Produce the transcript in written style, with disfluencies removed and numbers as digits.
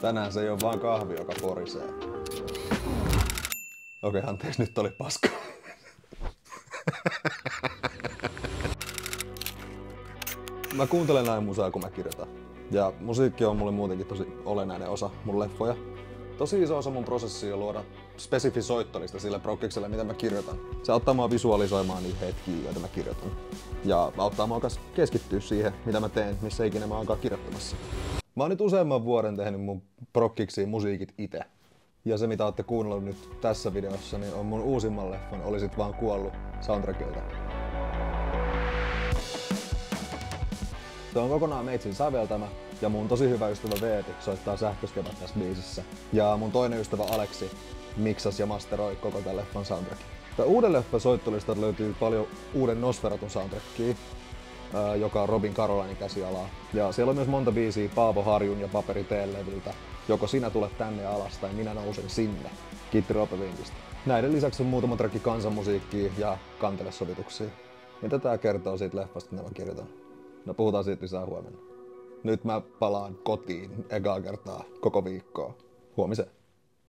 Tänään se ei ole vaan kahvi, joka porisee. Okei, anteeksi, nyt oli paska. Mä kuuntelen näin musaa, kun mä kirjoitan. Ja musiikki on mulle muutenkin tosi olennainen osa mun leffoja. Tosi iso osa mun prosessia on luoda spesifi soittolista sille prokkikselle, mitä mä kirjoitan. Se auttaa mua visualisoimaan niitä hetkiä, joita mä kirjoitan. Ja auttaa mua myös keskittyä siihen, mitä mä teen, missä ikinä mä oonkaan kirjoittamassa. Mä oon nyt useamman vuoden tehnyt mun prokkiksiin musiikit itse. Ja se, mitä ootte kuunnellut nyt tässä videossa, niin on mun uusimman leffan Olisit vaan kuollut soundtrackilta. Se on kokonaan meitsin säveltämä ja mun tosi hyvä ystävä Veeti soittaa sähköskevät tässä biisissä. Ja mun toinen ystävä Aleksi miksas ja masteroi koko tän leffan soundtrackin. Tän uuden leffan soittolistalta löytyy paljon uuden Nosferatun soundtrackia, joka on Robin Carolinen käsialaa. Ja siellä on myös monta biisiä Paavo Harjun ja Paperi T-levyltä. Joko sinä tulet tänne alas tai minä nousen sinne. Kiitti Roope Vinkistä. Näiden lisäksi on muutama träkki kansanmusiikkia ja kantelesovituksia. Mitä tää kertoo siitä leffasta, mitä mä kirjoitan? No puhutaan siitä lisää huomenna. Nyt mä palaan kotiin ekaa kertaa koko viikkoa. Huomiseen.